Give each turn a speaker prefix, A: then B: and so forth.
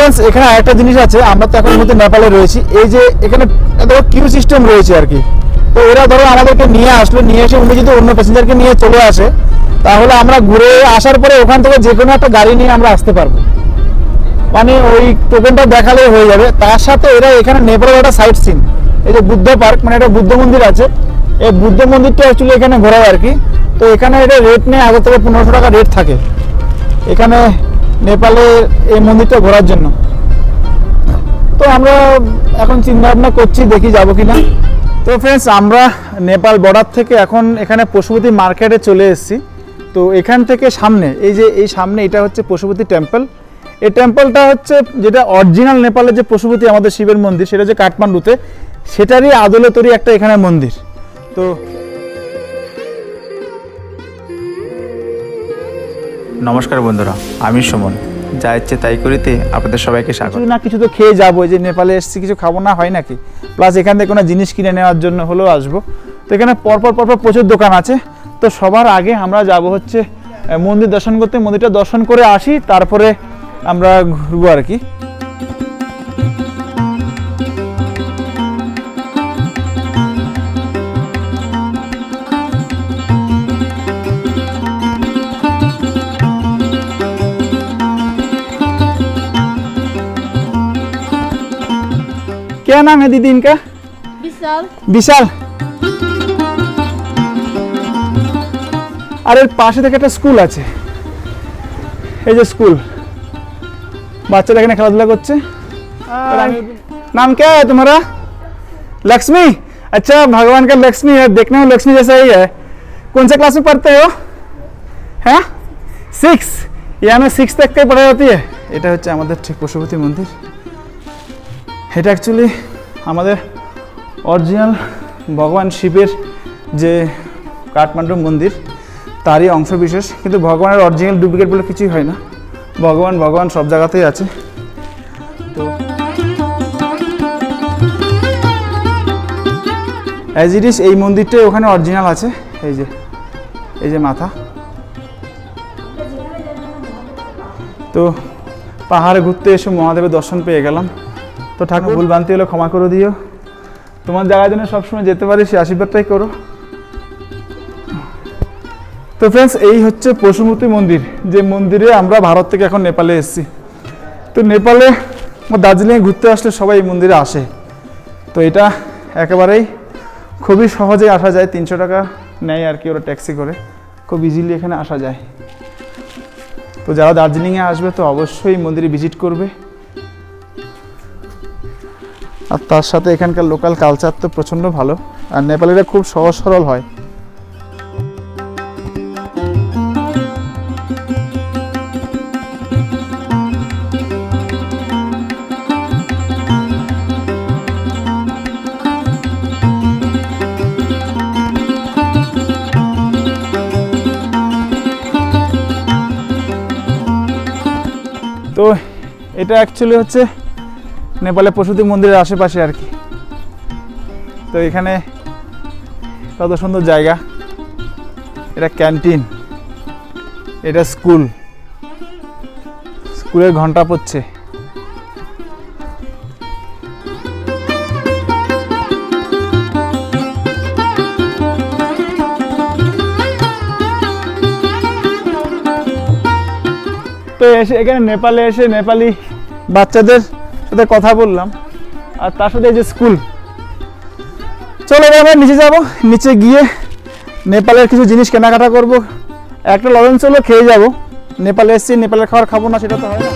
A: Friends এখানে আরেকটা জিনিস আছে, আমরা তো এখন মধ্যে নেপালে রয়েছি, এই যে এখানে দেখো কিউ সিস্টেম রয়েছে আর কি। তো এরা ধরো আমাদেরকে নিয়ে আসলো, নিয়ে এসে উনি যদি অন্য প্যাসেঞ্জারকে নিয়ে চলে আসে, তাহলে আমরা ঘুরে আসার পরে ওখান থেকে যে কোনো একটা গাড়ি নিয়ে আমরা আসতে পারবো, মানে ওই টোকেনটা দেখালে হয়ে যাবে। তার সাথে এরা এখানে নেপালের একটা সাইট সিন, এই যে বুদ্ধ পার্ক, মানে একটা বুদ্ধ মন্দির আছে, এই বুদ্ধ মন্দিরটা অ্যাকচুয়ালি এখানে ঘোরায় আর কি। তো এখানে এটা রেট নেই, আগে থেকে 1500 টাকা রেট থাকে এখানে নেপালে এই মন্দিরটা ঘোরার জন্য। তো আমরা এখন চিন্তা ভাবনা করছি, দেখি যাবো কিনা। তো ফ্রেন্ডস আমরা নেপাল বর্ডার থেকে এখন এখানে পশুপতি মার্কেটে চলে এসেছি। তো এখান থেকে সামনে এই যে এই সামনে এটা হচ্ছে পশুপতি টেম্পল। এই টেম্পলটা হচ্ছে যেটা অরিজিনাল নেপালের যে পশুপতি আমাদের শিবের মন্দির, সেটা যে কাঠমান্ডুতে, সেটারই আদলে তৈরি একটা এখানে মন্দির। তো
B: নমস্কার বন্ধুরা, আমি সুমন, যা ইচ্ছে তাই করিতে আপনাদের সবাইকে স্বাগত।
A: কিছু না কিছু তো খেয়ে যাবো, যে নেপালে এসেছি কিছু খাবো না হয় নাকি, প্লাস এখান থেকে কোনো জিনিস কিনে নেওয়ার জন্য হলেও আসবো। তো এখানে পরপর প্রচুর দোকান আছে। তো সবার আগে আমরা যাব হচ্ছে মন্দির দর্শন করতে, মন্দিরটা দর্শন করে আসি, তারপরে আমরা ঘুরবো আর কি। क्या नाम है दीदी इनका?
C: विशाल।
A: विशाल। আর এর পাশে থেকে একটা স্কুল আছে, এই যে স্কুল, বাচ্চারা এখানে খেলাধুলা করছে। नाम क्या है तुम्हारा? लक्ष्मी। अच्छा, भगवान का लक्ष्मी है, देखने में लक्ष्मी जैसा ही है। कौन से क्लास में पढ़ते हो? हैं 6? यहाँ में 6 तक की पढ़ाई होती है। এটা হচ্ছে আমাদের ঠিক পশুপতি মন্দির। এটা অ্যাকচুয়ালি আমাদের অরিজিনাল ভগবান শিবের যে কাঠমান্ডু মন্দির, তারই অংশ বিশেষ, কিন্তু ভগবানের অরিজিনাল ডুপ্লিকেট বলে কিছুই হয় না, ভগবান সব জায়গাতেই আছে। তো অ্যাজ ইট ইজ এই মন্দিরটাই ওখানে অরিজিনাল আছে, এই যে মাথা। তো পাহাড়ে ঘুরতে এসে মহাদেবের দর্শন পেয়ে গেলাম। তো ঠাকুর ভুল ভ্রান্তি হলে ক্ষমা করে দিও, তোমার জায়গায় যেন সবসময় যেতে পারি সে আশীর্বাদটাই করো। তো ফ্রেন্ডস এই হচ্ছে পশুপতি মন্দির, যে মন্দিরে আমরা ভারত থেকে এখন নেপালে এসেছি। তো নেপালে দার্জিলিংয়ে ঘুরতে আসলে সবাই এই মন্দিরে আসে। তো এটা একেবারেই খুবই সহজে আসা যায়, 300 টাকা নেয় আর কি ওরা ট্যাক্সি করে, খুব ইজিলি এখানে আসা যায়। তো যারা দার্জিলিংয়ে আসবে তো অবশ্যই মন্দিরে ভিজিট করবে। আর তার সাথে এখানকার লোকাল কালচার তো প্রচণ্ড ভালো, আর নেপালিরা খুব সহজ সরল হয়। তো এটা অ্যাকচুয়ালি হচ্ছে নেপালে পশুপতি মন্দিরের আশেপাশে আর কি। তো এখানে কত সুন্দর জায়গা, এটা ক্যান্টিন, এটা স্কুলের ঘন্টা পড়ছে। তো এখানে নেপালে এসে নেপালি বাচ্চাদের সাথে কথা বললাম, আর তার সাথে এই যে স্কুল। চলো আমরা নিচে যাব, নিচে গিয়ে নেপালের কিছু জিনিস কেনাকাটা করব, একটা লরেন্স হলো খেয়ে যাব। নেপালে এসেছি, নেপালের খাবার খাবো না সেটা তো হয় না।